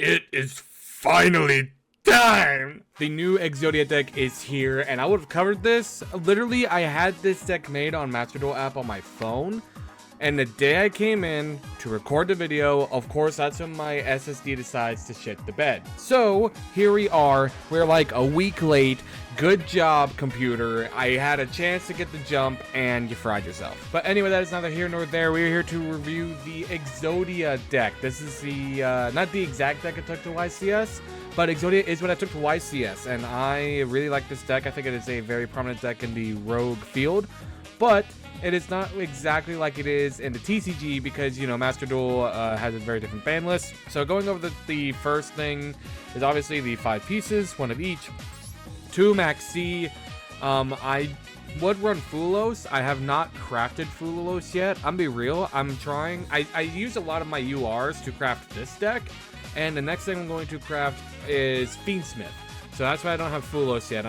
It is finally time! The new Exodia deck is here, and I would have covered this. Literally, I had this deck made on Masterduel app on my phone, and the day I came in to record the video, of course, that's when my SSD decides to shit the bed. So, here we are. We're like a week late. Good job, computer. I had a chance to get the jump, and you fried yourself. But anyway, that is neither here nor there. We're here to review the Exodia deck. This is the, not the exact deck I took to YCS, but Exodia is what I took to YCS, and I really like this deck. I think it is a very prominent deck in the Rogue field, but it is not exactly like it is in the TCG because, you know, Masterduel has a very different ban list. So going over the first thing is obviously the 5 pieces, 1 of each. 2 Max C. I would run Fulos. I have not crafted Fulos yet. I'm be real. I'm trying. I use a lot of my URs to craft this deck, and the next thing I'm going to craft is Fiendsmith. So that's why I don't have Fulos yet.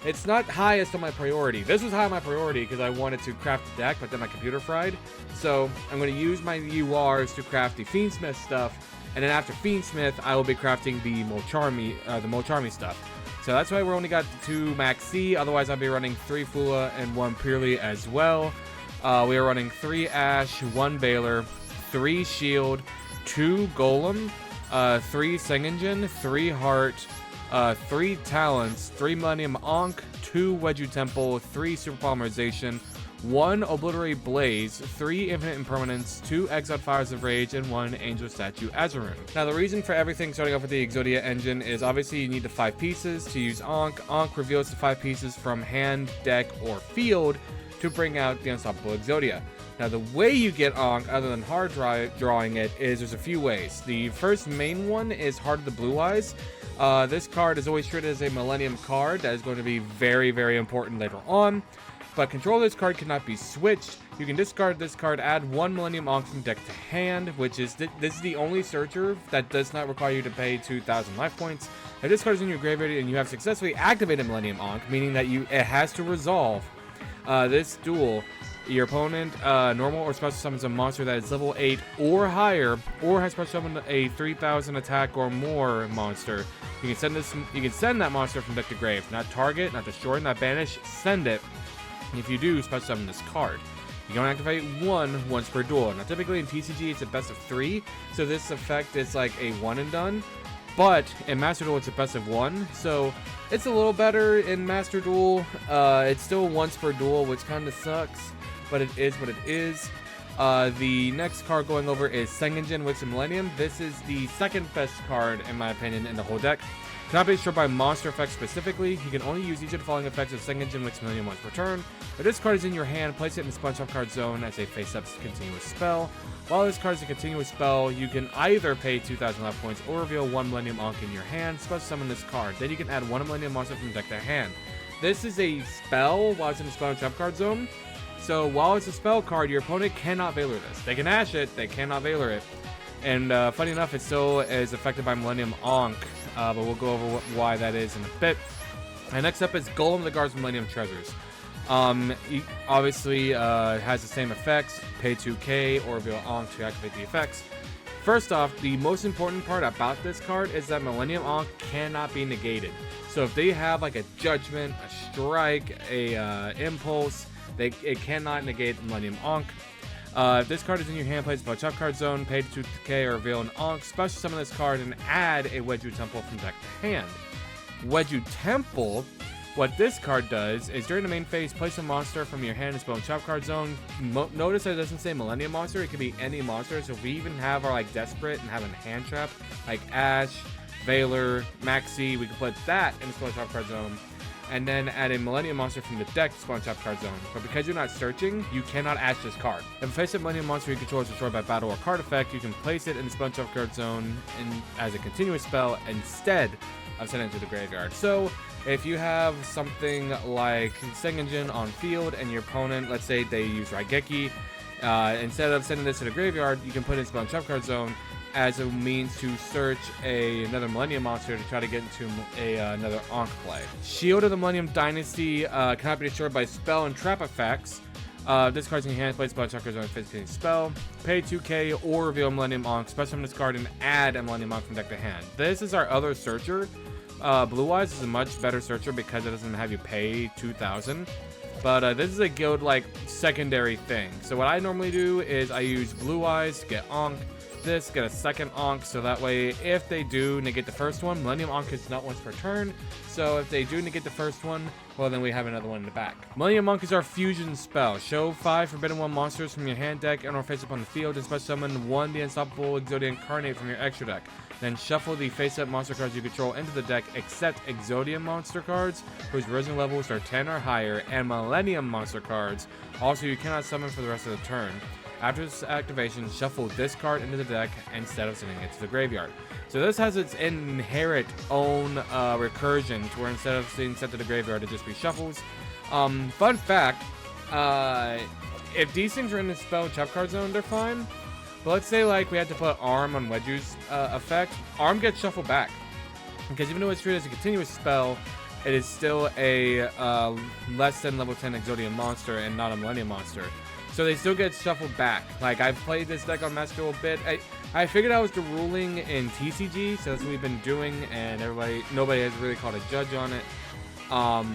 It's not highest on my priority. This was high on my priority because I wanted to craft the deck, but then my computer fried. So I'm going to use my URs to craft the Fiendsmith stuff, and then after Fiendsmith, I will be crafting the Molcharmy stuff. So that's why we only got 2 Max C. Otherwise, I'll be running 3 Fula and 1 Purely as well. We are running 3 Ash, 1 Baylor, 3 Shield, 2 Golem, 3 Sengenjin, 3 Heart, 3 Talents, 3 Millennium Ankh, 2 Wedju Temple, 3 Super Polymerization, 1 Obliterate Blaze, 3 Infinite Impermanence, 2 Exiled Fires of Rage, and 1 Angel Statue Azurin. Now, the reason for everything starting off with the Exodia engine is obviously you need the 5 pieces to use Ankh. Ankh reveals the 5 pieces from hand, deck, or field to bring out the Unstoppable Exodia. Now, the way you get Ankh, other than hard drawing it, is there's a few ways. The first main one is Heart of the Blue Eyes. This card is always treated as a Millennium card that is going to be very, very important later on. But control of this card cannot be switched. You can discard this card, add 1 Millennium Ankh from deck to hand, which is this is the only searcher that does not require you to pay 2,000 life points. If this card is in your graveyard and you have successfully activated Millennium Ankh, meaning that it has to resolve this duel, your opponent normal or special summons a monster that is level 8 or higher, or has special summoned a 3,000 attack or more monster. You can send that monster from deck to grave, not target, not destroy, not banish. Send it. If you do, special summon this card. You can activate 1 once per duel. Now, typically in TCG, it's a best of 3, so this effect is like a 1 and done. But in Master Duel, it's a best of 1, so it's a little better in Master Duel. It's still once per duel, which kind of sucks, but it is what it is. The next card going over is Sengenjin with Millennium. This is the second best card, in my opinion, in the whole deck. Cannot be destroyed by monster effects specifically. You can only use each of the following effects of Sengenjin with Millennium once per turn. If this card is in your hand, place it in the Sponge Off card zone as a face-up continuous spell. While this card is a continuous spell, you can either pay 2,000 life points or reveal 1 Millennium Ankh in your hand. Special summon this card. Then you can add 1 Millennium monster from deck to hand. This is a spell while it's in the Sponge Off card zone. So while it's a spell card, your opponent cannot Valor this. They can Ash it, they cannot Valor it. And funny enough, it still is affected by Millennium Ankh, but we'll go over why that is in a bit. And next up is Golem that guards Millennium Treasures. He obviously has the same effects, pay 2k or reveal Ankh to activate the effects. First off, the most important part about this card is that Millennium Ankh cannot be negated. So if they have like a Judgment, a Strike, a Impulse, it cannot negate Millennium Ankh. If this card is in your hand, play Sponge Off card zone, pay 2k or reveal an Ankh, special summon this card, and add a Wedju Temple from deck to hand. Wedju Temple, what this card does is during the main phase, place a monster from your hand in Sponge Off card zone. Notice that it doesn't say Millennium Monster, it could be any monster. So if we even have our like Desperate and have a hand trap, like Ash, Valor, Maxi, we can put that in the Sponge Off card zone. And then add a Millennium Monster from the deck to Sponge Off card zone. But because you're not searching, you cannot Ash this card. If a face-up Millennium Monster you control is destroyed by battle or card effect, you can place it in the Sponge Off card zone as a continuous spell instead of sending it to the graveyard. So if you have something like Sengenjin on field and your opponent, let's say they use Raigeki, instead of sending this to the graveyard, you can put it in Sponge Off card zone as a means to search another Millennium Monster to try to get into another Ankh play. Shield of the Millennium Dynasty cannot be destroyed by spell and trap effects. This card's in your hand, place bunch checkers on a physical spell. Pay 2k or reveal Millennium Ankh. Special summon this card and add a Millennium Ankh from deck to hand. This is our other searcher. Blue Eyes is a much better searcher because it doesn't have you pay 2,000. But this is a guild like secondary thing. So what I normally do is I use Blue Eyes to get Ankh. This, get a second Ankh, so that way if they do negate the first one, Millennium Ankh is not once per turn, so if they do negate the first one, well then we have another one in the back. Millennium Ankh is our fusion spell. Show 5 Forbidden One monsters from your hand deck and or face up on the field and special summon 1 the Unstoppable Exodia Incarnate from your extra deck. Then shuffle the face-up monster cards you control into the deck except Exodia monster cards whose risen levels are 10 or higher and Millennium monster cards also you cannot summon for the rest of the turn. After this activation, shuffle this card into the deck instead of sending it to the graveyard. So this has its inherent own recursion to where instead of being sent to the graveyard, it just reshuffles. Fun fact, if these things are in the spell trap card zone, they're fine. But let's say like we had to put Arm on Wedju's effect, Arm gets shuffled back. Because even though it's treated as a continuous spell, it is still a less than level 10 Exodia monster and not a Millennium monster. So they still get shuffled back. Like, I've played this deck on Masterduel a bit. I figured out was the ruling in TCG, so that's what we've been doing, and nobody has really called a judge on it. I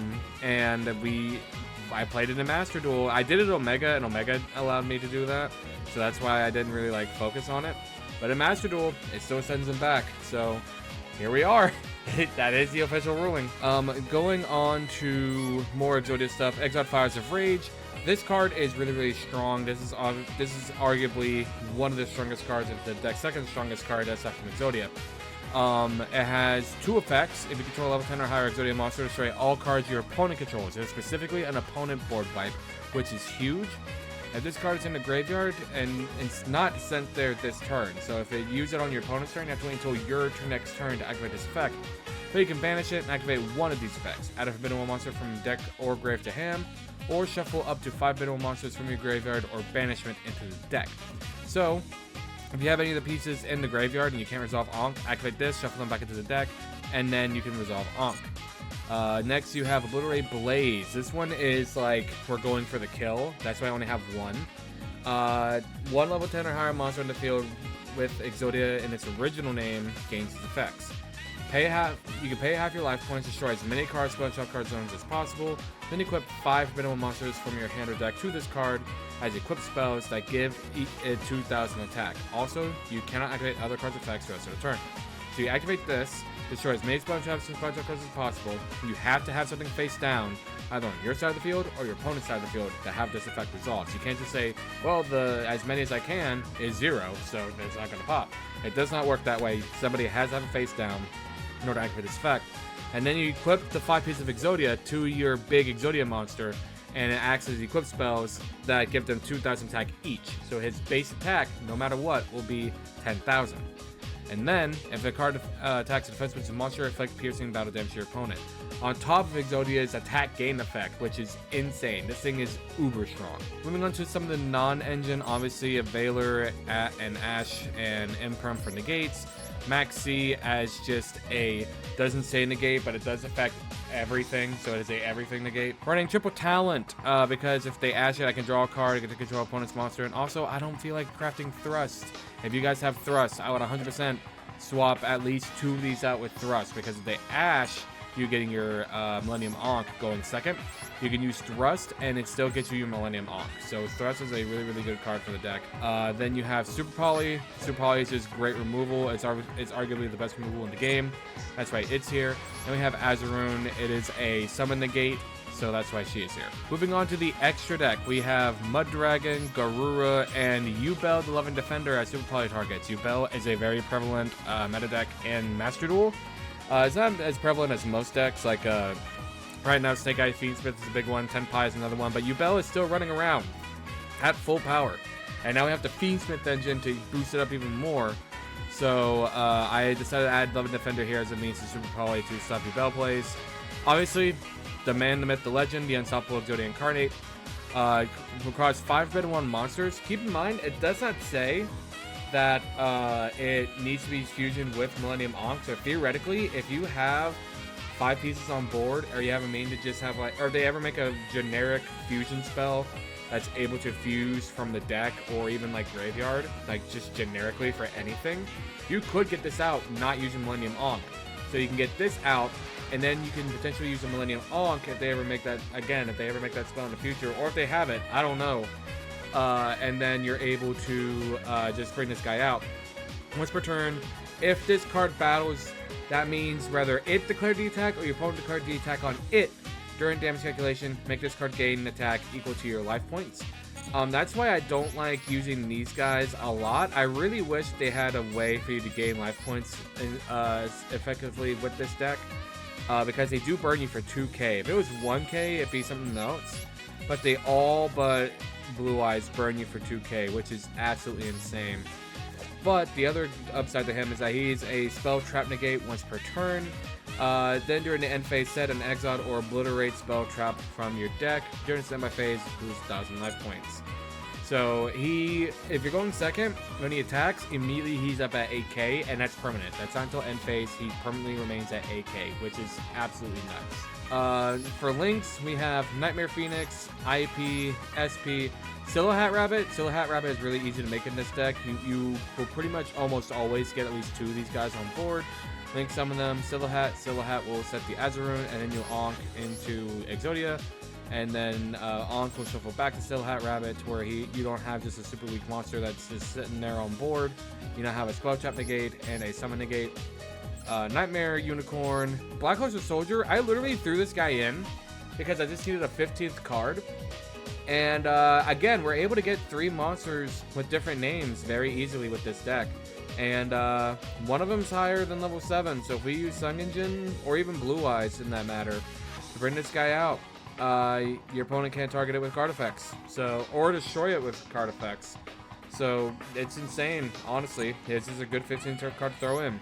played it in Masterduel. I did it Omega, and Omega allowed me to do that, so that's why I didn't really like focus on it. But in Masterduel, it still sends them back. So here we are. That is the official ruling. Going on to more Exodia stuff. Exiled Fires of Rage. This card is really, really strong. This is arguably one of the strongest cards of the deck. Second strongest card aside from Exodia. It has 2 effects. If you control a level 10 or higher Exodia monster, destroy all cards your opponent controls. It is specifically an opponent board wipe, which is huge. If this card is in the graveyard and it's not sent there this turn, so if you use it on your opponent's turn, you have to wait until your next turn to activate this effect. But you can banish it and activate one of these effects. Add a Forbidden One monster from deck or grave to hand, or shuffle up to 5 Forbidden One monsters from your graveyard or banishment into the deck. So, if you have any of the pieces in the graveyard and you can't resolve Ankh, activate this, shuffle them back into the deck, and then you can resolve Ankh. Next, you have Obliterate Blaze. This one is like, we're going for the kill. That's why I only have one. One level 10 or higher monster in the field with Exodia in its original name gains its effects. You can pay half your life points, destroy as many cards, spell trap card zones as possible, then equip 5 Forbidden One monsters from your hand or deck to this card as equipped spells that give it 2,000 attack. Also, you cannot activate other cards' effects the rest of the turn. So you activate this, destroy as many spell traps and spell trap cards as possible. You have to have something face down, either on your side of the field or your opponent's side of the field, to have this effect resolved. So you can't just say, well, as many as I can is 0, so it's not going to pop. It does not work that way. Somebody has to have a face down in order to activate this effect. And then you equip the 5 pieces of Exodia to your big Exodia monster, and it acts as equip spells that give them 2,000 attack each. So his base attack, no matter what, will be 10,000. And then, if the card attacks a defense with a monster, inflicts piercing battle damage to your opponent. On top of Exodia's attack gain effect, which is insane. This thing is uber strong. Moving on to some of the non-engine, obviously a Valor, and Ash, and Imperm for negates. Maxi as just doesn't say negate, but it does affect everything, so it is a everything negate. Running triple talent, because if they ash it, I can draw a card, I get to control opponent's monster, and also I don't feel like crafting thrust. If you guys have thrust, I would 100% swap at least 2 of these out with thrust, because if they ash, you're getting your Millennium Ankh going second. You can use Thrust, and it still gets you your Millennium Ankh. So Thrust is a really, really good card for the deck. Then you have Super Poly. Super Poly is just great removal. It's arguably the best removal in the game. That's why it's here. Then we have Azaroon. It is a Summon Negate, so that's why she is here. Moving on to the extra deck, we have Mud Dragon, Garura, and Yubel, the Loving Defender as Super Poly targets. Yubel is a very prevalent meta deck in Masterduel. It's not as prevalent as most decks, like right now Snake Eye Fiendsmith is a big one, Tenpai is another one, but Yubel is still running around at full power. And now we have the Fiendsmith engine to boost it up even more. So I decided to add Loving Defender here as a means to Super Poly to stop Yubel plays. Obviously, the man, the myth, the legend, the Unstoppable Exodia Incarnate. Requires 5 Forbidden One monsters. Keep in mind, it does not say that it needs to be fusion with Millennium Ankh. So theoretically, if you have 5 pieces on board, or you have a main to just have like, or if they ever make a generic fusion spell that's able to fuse from the deck or even like graveyard, like just generically for anything, you could get this out not using Millennium Ankh. So you can get this out, and then you can potentially use a Millennium Ankh if they ever make that, again, if they ever make that spell in the future, or if they have it, I don't know. And then you're able to just bring this guy out. Once per turn, if this card battles, that means whether it declared the attack or your opponent declared the attack on it during damage calculation, make this card gain an attack equal to your life points. That's why I don't like using these guys a lot. I really wish they had a way for you to gain life points effectively with this deck, because they do burn you for 2k. If it was 1k, it'd be something else. But they all but Blue Eyes burn you for 2k, which is absolutely insane. But the other upside to him is that he's a spell trap negate once per turn. Then during the end phase, set an exile or obliterate spell trap from your deck. During the standby phase, lose 1,000 life points. So if you're going second, when he attacks, immediately he's up at 8k, and that's permanent. That's not until end phase. He permanently remains at 8k, which is absolutely nuts. For links, we have Nightmare Phoenix, IP, SP, Silhouette Rabbit. Silhouette Rabbit is really easy to make in this deck. You will pretty much almost always get at least 2 of these guys on board. Link some of them. Silhouette will set the Azaroon, and then you Ankh into Exodia. And then Ankh will shuffle back to Silhouette Rabbit, where you don't have just a super weak monster that's just sitting there on board. You now have a Spell Trap negate and a Summon negate. Nightmare Unicorn, Black Horse Soldier. I literally threw this guy in because I just needed a 15th card. And again, we're able to get 3 monsters with different names very easily with this deck. And one of them's higher than level 7. So if we use Sun Engine or even Blue Eyes in that matter to bring this guy out, your opponent can't target it with card effects. Or destroy it with card effects. So it's insane, honestly. This is a good 15th card to throw in.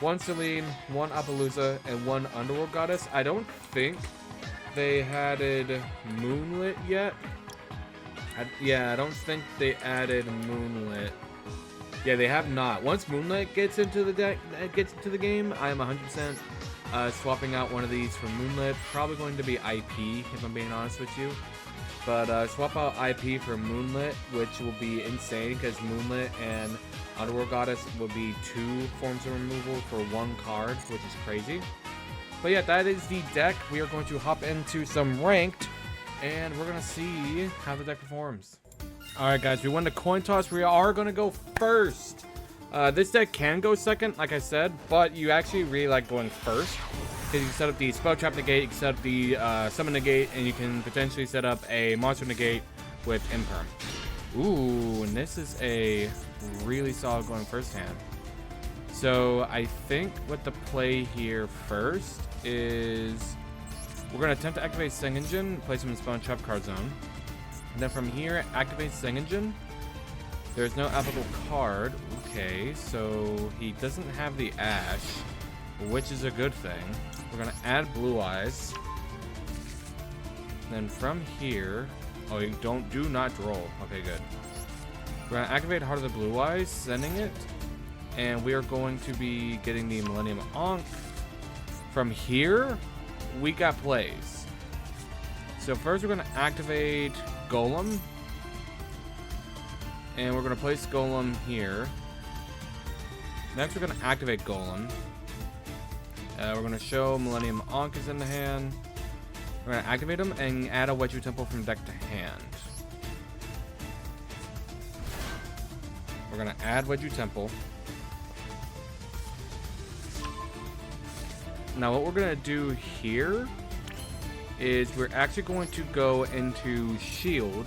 1 Celine, 1 Appaloosa, and 1 Underworld Goddess. I don't think they added Moonlit yet. I don't think they added Moonlit. Yeah, they have not. Once Moonlit gets into the game, I am 100% swapping out one of these for Moonlit. Probably going to be IP, if I'm being honest with you. But swap out IP for Moonlit, which will be insane because Moonlit and Underworld Goddess will be 2 forms of removal for 1 card, which is crazy. But yeah, that is the deck. We are going to hop into some ranked, and we're going to see how the deck performs. Alright guys, we won the coin toss. We are going to go first. This deck can go second, like I said, but you actually really like going first. Because you can set up the Spell Trap negate, you can set up the Summon negate, and you can potentially set up a Monster negate with Imperm. Ooh, and this is a really solid going first hand. So I think what the play here first is we're going to attempt to activate Sing Engine, place him in Spell and Trap card zone. And then from here, activate Sing Engine. There's no applicable card. Okay, so he doesn't have the Ash, which is a good thing. We're going to add Blue Eyes. Then from here, oh, you do not roll. Okay, good. We're going to activate Heart of the Blue Eyes, sending it. And we are going to be getting the Millennium Ankh. From here, we got plays. So first we're going to activate Golem. And we're going to place Golem here. Next we're going to activate Golem. We're going to show Millennium Ankh is in the hand. We're going to activate him and add a Wedge Temple from deck to hand. We're going to add Wedge Temple. Now what we're going to do here is we're actually going to go into Shield.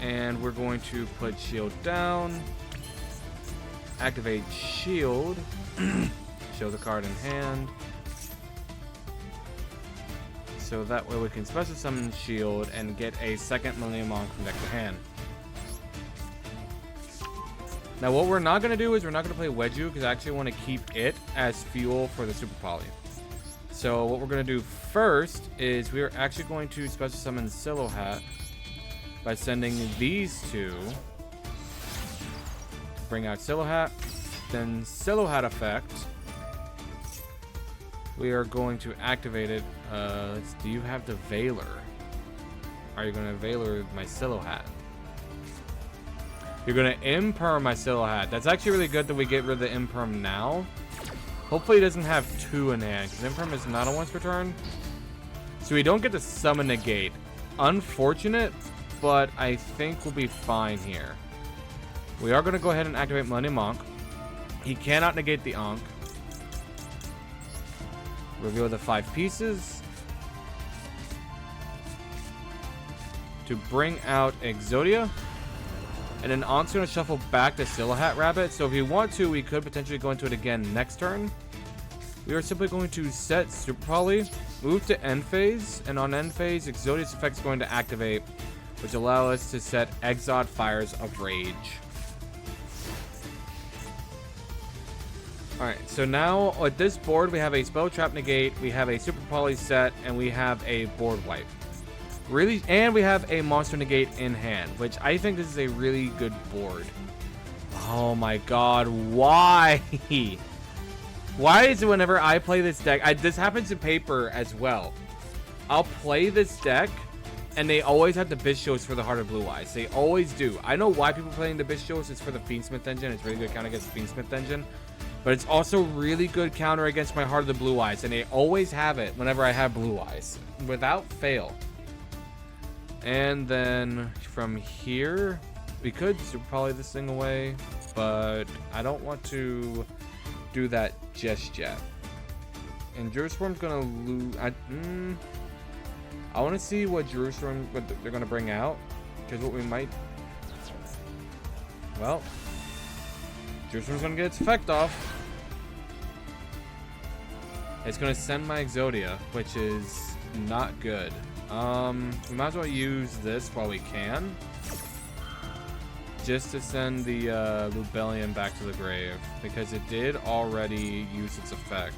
And we're going to put Shield down. Activate Shield. Show the card in hand. So that way we can special summon Shield and get a second Millennium Ankh from deck to hand. Now what we're not going to do is we're not going to play Wedju because I actually want to keep it as fuel for the Super Poly. So what we're going to do first is we are actually going to special summon Silhouette by sending these 2. Bring out Silhouette. Then Silhouette effect. We are going to activate it. Do you have the Veiler? are you gonna Veiler my Silo Hat? You're gonna Imperm my Silo Hat. That's actually really good that we get rid of the Imperm now. Hopefully it doesn't have 2 in hand, because Imperm is not a once per turn. So we don't get to summon Negate. Unfortunate, but I think we'll be fine here. We are going to go ahead and activate Millennium Monk. He cannot negate the Ankh. Reveal the 5 pieces. To bring out Exodia. And then Ankh's going to shuffle back to Silo Hat Rabbit. So if you want to, we could potentially go into it again next turn. We are simply going to set Super Poly, move to end phase, and on end phase, Exodia's effect is going to activate, which allow us to set Exod Fires of Rage. Alright, so now at this board, we have a Spell Trap Negate, we have a Super Poly set, and we have a board wipe. Really, and we have a Monster Negate in hand, which I think this is a really good board. Oh my god, why? Why is it whenever I play this deck, this happens in paper as well. I'll play this deck, and they always have the Bishos for the Heart of Blue Eyes. They always do. I know why people are playing the Bishos. It's for the Fiendsmith engine. It's really good counter against the Fiendsmith engine. But it's also really good counter against my Heart of the Blue Eyes. And they always have it whenever I have Blue Eyes. Without fail. And then from here, we could Super Poly this thing away. But I don't want to do that just yet. And Jerusalem's gonna lose. I want to see what they're gonna bring out, because what we might. Well, Jerusalem's gonna get its effect off. It's gonna send my Exodia, which is not good. We might as well use this while we can, just to send the Lubellion back to the grave, because it did already use its effect.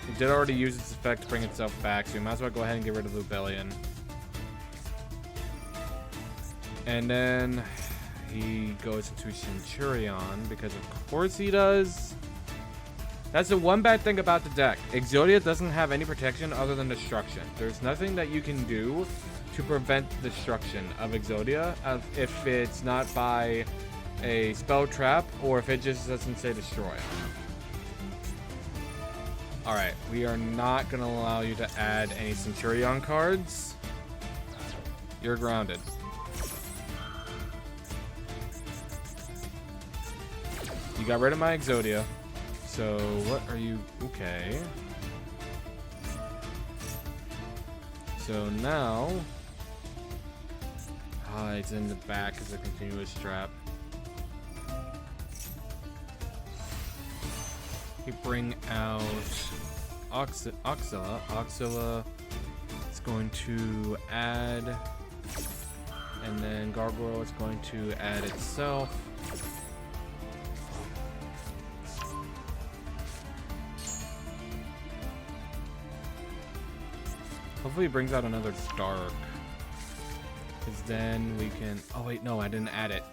It did already use its effect to bring itself back, so we might as well go ahead and get rid of Lubellion. And then he goes into Centurion, because of course he does. That's the one bad thing about the deck. Exodia doesn't have any protection other than destruction. There's nothing that you can do to prevent destruction of Exodia if it's not by a spell trap or if it just doesn't say destroy. Alright, we are not going to allow you to add any Centurion cards. You're grounded. You got rid of my Exodia. So, what are you... Okay. So now... it's in the back as a continuous trap. We bring out Oxilla. Oxilla is going to add, and then Gargoyle is going to add itself. Hopefully it brings out another Dark, because then we can... Oh wait, no, I didn't add it.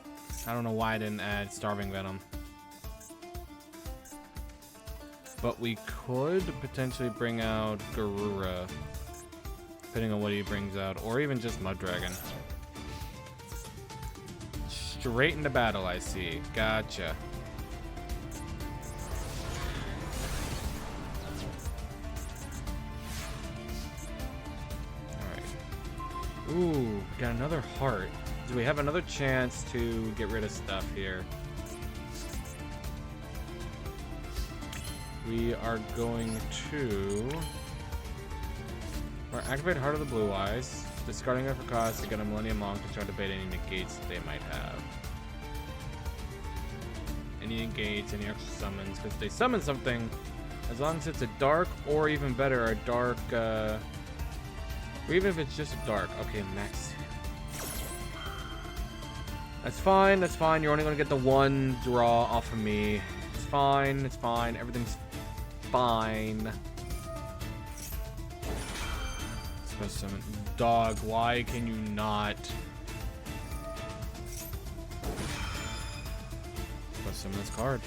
I don't know why I didn't add Starving Venom. But we could potentially bring out Garura, depending on what he brings out, or even just Mud Dragon. Straight into battle, I see. Gotcha. Alright. Ooh, we got another heart. Do we have another chance to get rid of stuff here? We are going to activate Heart of the Blue Eyes, discarding it for cost to get a Millennium Monk to try to bait any negates that they might have. Any negates, any extra summons, because if they summon something, as long as it's a dark, or even better, a dark, or even if it's just a dark. Okay, max. That's fine, that's fine. You're only going to get the one draw off of me. It's fine, it's fine. Everything's fine. Supposed to summon. Dog, why can you not? Supposed to summon this card.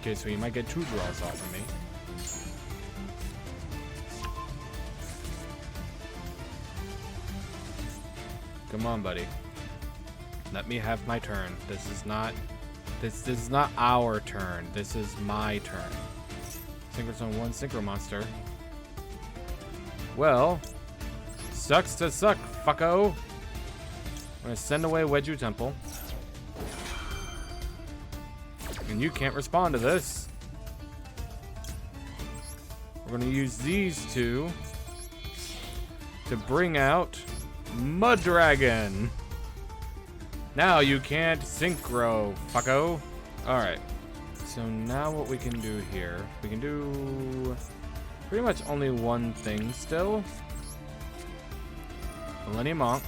Okay, so you might get 2 draws off of me. Come on, buddy. Let me have my turn. This is not our turn. This is my turn. Synchros on 1 synchro monster. Well, sucks to suck, fucko. I'm gonna send away Wedju Temple. And you can't respond to this. We're gonna use these two to bring out Mud Dragon. Now you can't synchro, fucko. Alright. So now what we can do here, we can do pretty much only one thing still. Millennium Monk.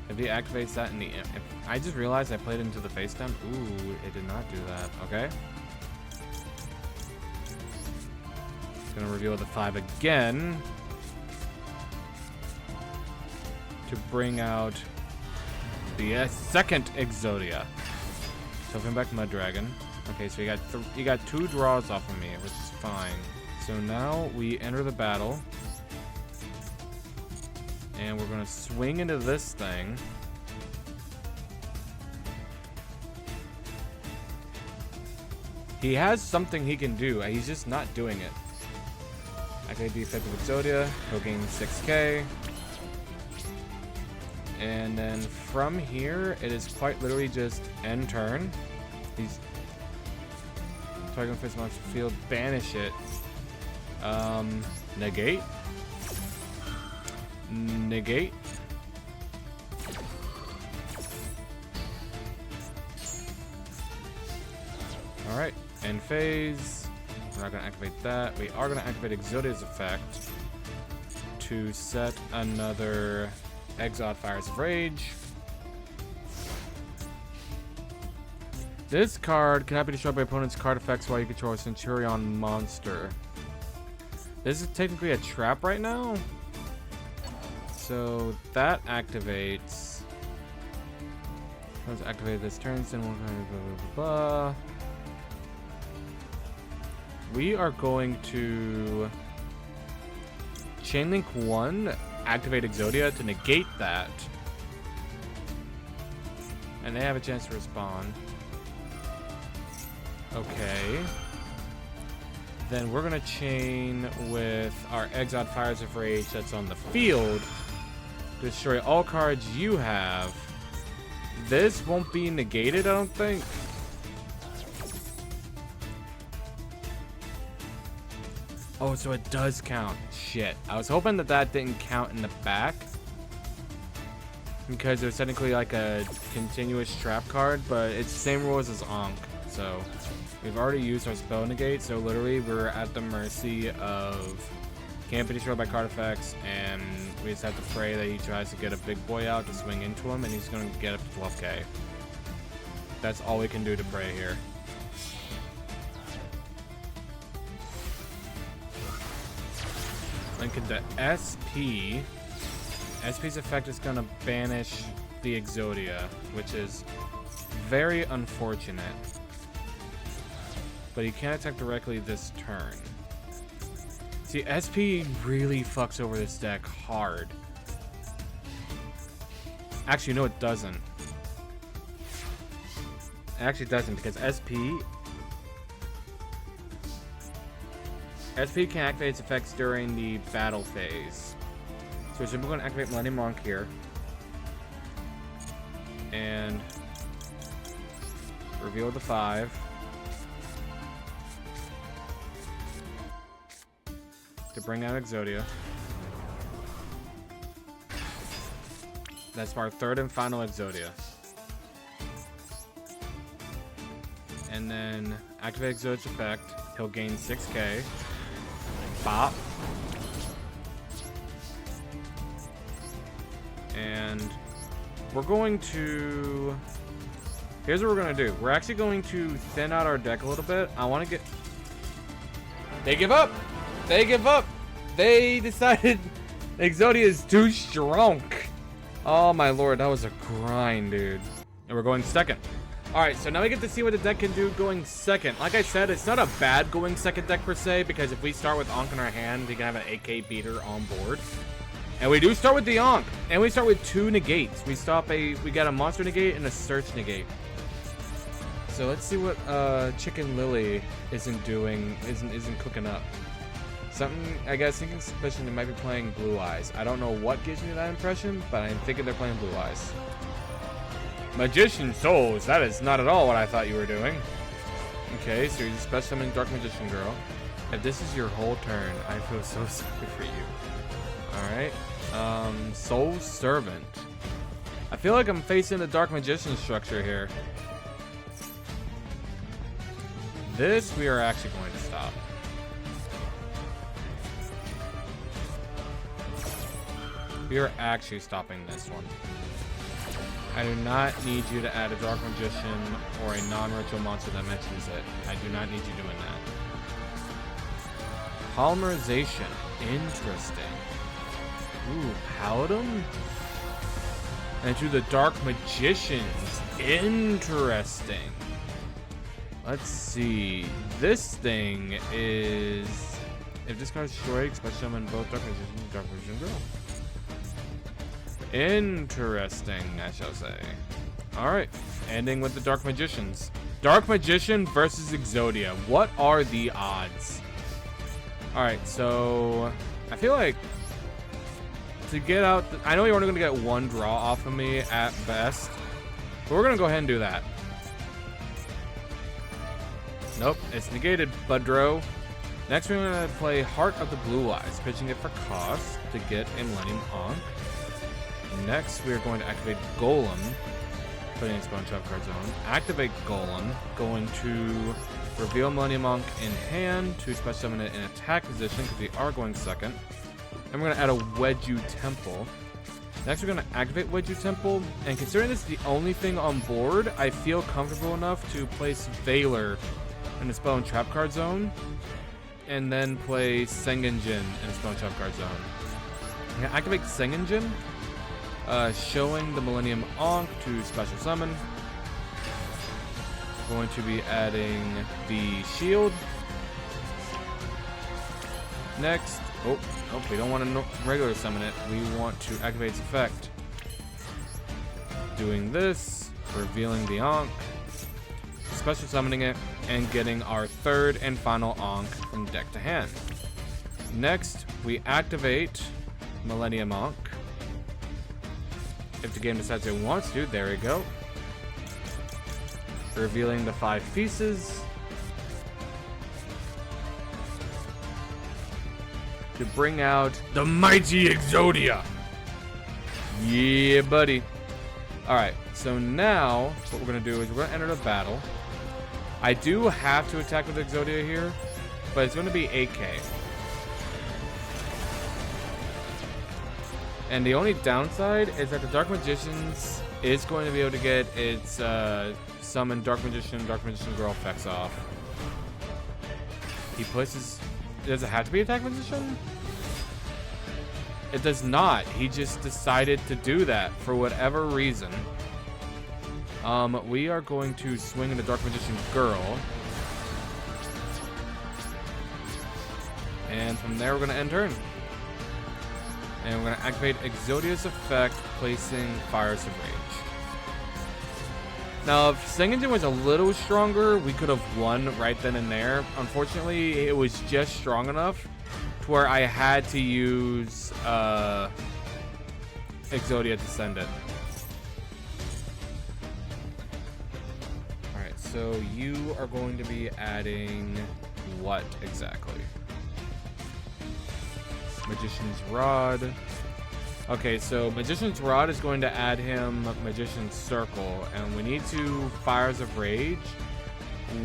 If he activates that in the... I just realized I played into the face down. Ooh, it did not do that. Okay. It's gonna reveal the 5 again. To bring out the second Exodia. So bring back Mud Dragon. Okay, so you got 2 draws off of me, which is fine. So now we enter the battle. And we're gonna swing into this thing. He has something he can do, he's just not doing it. Activate the effective Exodia, he'll gain 6k. And then from here, it is quite literally just end turn. He's targeting face monster field, banish it. Negate. Negate. Alright, end phase. We're not gonna activate that. We are gonna activate Exodia's effect to set another Exiled Fires of Rage. This card cannot be destroyed by opponent's card effects while you control a Centurion monster. This is technically a trap right now. So that activates. Let's activate this turn, then we'll blah, blah, blah, blah. We are going to Chainlink 1, activate Exodia to negate that. And they have a chance to respond. Okay. Then we're gonna chain with our Exiled Fires of Rage that's on the field. Destroy all cards you have. This won't be negated, I don't think. Oh, so it does count. Shit. I was hoping that that didn't count in the back. Because it was technically like a continuous trap card, but it's the same rules as Ankh. So we've already used our spell negate, so literally we're at the mercy of can't be destroyed by card effects, and we just have to pray that he tries to get a big boy out to swing into him, and he's going to get up to 12k. That's all we can do to pray here. Link into SP. SP's effect is going to banish the Exodia, which is very unfortunate. But he can't attack directly this turn. See, SP really fucks over this deck hard. Actually, no, it doesn't. It actually doesn't, because SP can activate its effects during the battle phase. So we're simply going to activate Millennium Monk here. And reveal the 5. To bring out Exodia. That's our third and final Exodia. And then activate Exodia's effect. He'll gain 6k. Bop. And we're going to... Here's what we're going to do. We're actually going to thin out our deck a little bit. I want to get... They give up! They give up! They decided Exodia is too strong. Oh my lord, that was a grind, dude. And we're going second. Alright, so now we get to see what the deck can do going second. Like I said, it's not a bad going second deck per se, because if we start with Ankh in our hand, we can have an AK beater on board. And we do start with the Ankh, and we start with 2 negates. We got a monster negate and a search negate. So let's see what Chicken Lily isn't doing, isn't cooking up. Something, I guess, thinking suspicion they might be playing Blue Eyes. I don't know what gives me that impression, but I'm thinking they're playing Blue Eyes. Magician Souls, that is not at all what I thought you were doing. Okay, so you're special summoning Dark Magician Girl. If this is your whole turn, I feel so sorry for you. Alright. Soul Servant. I feel like I'm facing the Dark Magician structure here. This we are actually going to stop. We are actually stopping this one. I do not need you to add a Dark Magician or a non-ritual monster that mentions it. I do not need you doing that. Polymerization. Interesting. Ooh, Paladin? And to the Dark Magicians. Interesting. Let's see. This thing is... If this card is destroyed, special summon both Dark Magician and Dark Magician Girl. Interesting, I shall say. Alright, ending with the Dark Magicians. Dark Magician versus Exodia. What are the odds? Alright, so... I feel like... To get out... I know you're only going to get 1 draw off of me at best. But we're going to go ahead and do that. Nope, it's negated, Budro. Next, we're going to play Heart of the Blue Eyes, pitching it for cost to get a Millennium Ankh. Next, we are going to activate Golem, putting in Spawn Trap card zone. Activate Golem, going to reveal Millennium Ankh in hand to special summon it in attack position because we are going second. And we're going to add a Wedju Temple. Next, we're going to activate Wedju Temple, and considering this is the only thing on board, I feel comfortable enough to place Valor in the Spell and Trap card zone, and then play Sengenjin in the Spell and Trap card zone. I'm going to activate Sengenjin. Showing the Millennium Ankh to special summon. Going to be adding the shield. Next, oh, we don't want to regular summon it. We want to activate its effect. Doing this, revealing the Ankh, special summoning it, and getting our 3rd and final Ankh from deck to hand. Next, we activate Millennium Ankh. If the game decides it wants to, there we go. Revealing the 5 pieces. To bring out the mighty Exodia. Yeah, buddy. Alright, so now what we're going to do is we're going to enter the battle. I do have to attack with Exodia here, but it's going to be AK. And the only downside is that the Dark Magicians is going to be able to get its summon Dark Magician Girl effects off. He places... Does it have to be Attack Magician? It does not. He just decided to do that for whatever reason. We are going to swing into Dark Magician Girl. And from there, we're going to end turn. And we're going to activate Exodia's effect, placing Fires of Rage. Now, if Sengenjin was a little stronger, we could have won right then and there. Unfortunately, it was just strong enough to where I had to use Exodia to send it. Alright, so you are going to be adding what exactly? Magician's Rod. Okay, so Magician's Rod is going to add him Magician's Circle, and we need to Fires of Rage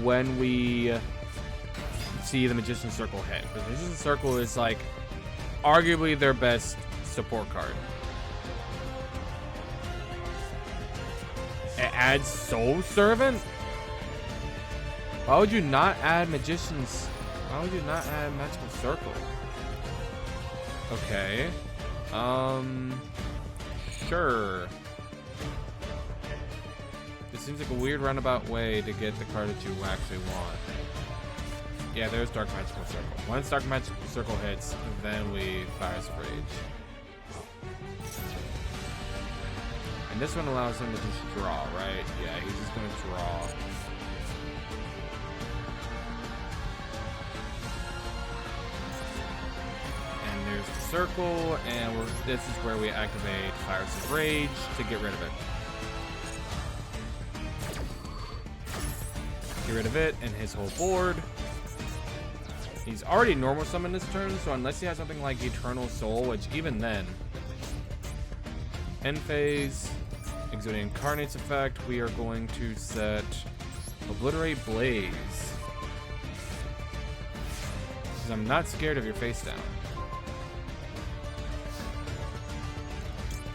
when we see the Magician's Circle hit. The Magician's Circle is like arguably their best support card. It adds Soul Servant? Why would you not add Magician's... Why would you not add Magical Circle? Okay. Sure. This seems like a weird roundabout way to get the card that you actually want. Yeah, there's Dark Magical Circle. Once Dark Magical Circle hits, then we Fires of Rage. And this one allows him to just draw, right? Yeah, he's just gonna draw. And there's the circle, and this is where we activate Fires of Rage to get rid of it. Get rid of it and his whole board. He's already normal summon this turn, so unless he has something like Eternal Soul, which even then, end phase, Exodia Incarnate's effect, we are going to set Obliterate Blaze. Because I'm not scared of your face down.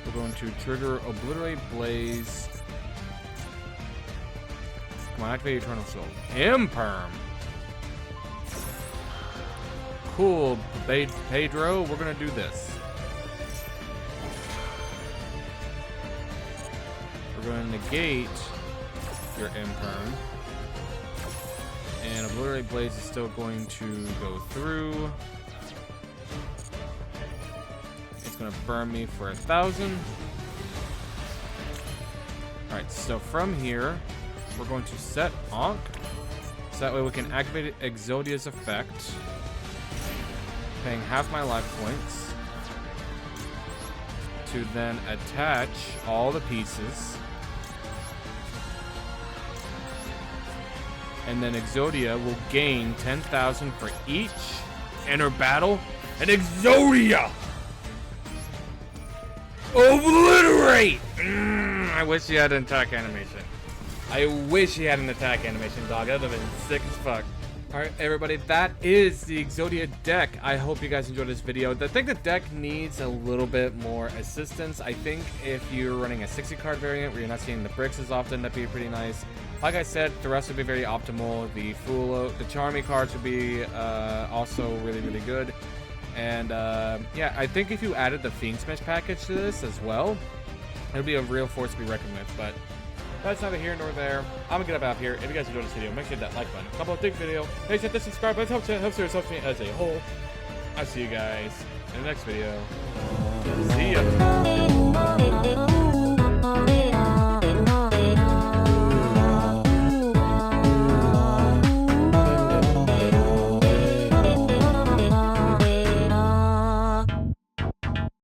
We're going to trigger Obliterate Blaze. Come on, activate Eternal Soul. Imperm! Cool, Pedro, we're gonna do this. We're gonna negate your Imperm. And Obliterate Blaze is still going to go through. It's gonna burn me for 1,000. Alright, so from here, we're going to set Ankh. So that way we can activate Exodia's effect. Paying half my life points to then attach all the pieces, and then Exodia will gain 10,000 for each enter battle, and Exodia obliterate. I wish he had an attack animation. I wish he had an attack animation, dog. That would have been sick as fuck. Alright, everybody, that is the Exodia deck. I hope you guys enjoyed this video. I think the deck needs a little bit more assistance. I think if you're running a 60-card variant where you're not seeing the bricks as often, that'd be pretty nice. Like I said, the rest would be very optimal. The Charmy cards would be also really, really good. And yeah, I think if you added the Fiend Smash package to this as well, it would be a real force to be reckoned with. But that's neither here nor there. I'm gonna get up out here. If you guys enjoyed this video, make sure to hit that like button. Couple of big video. Make sure to hit the subscribe button. Helps me as a whole. I'll see you guys in the next video. See ya.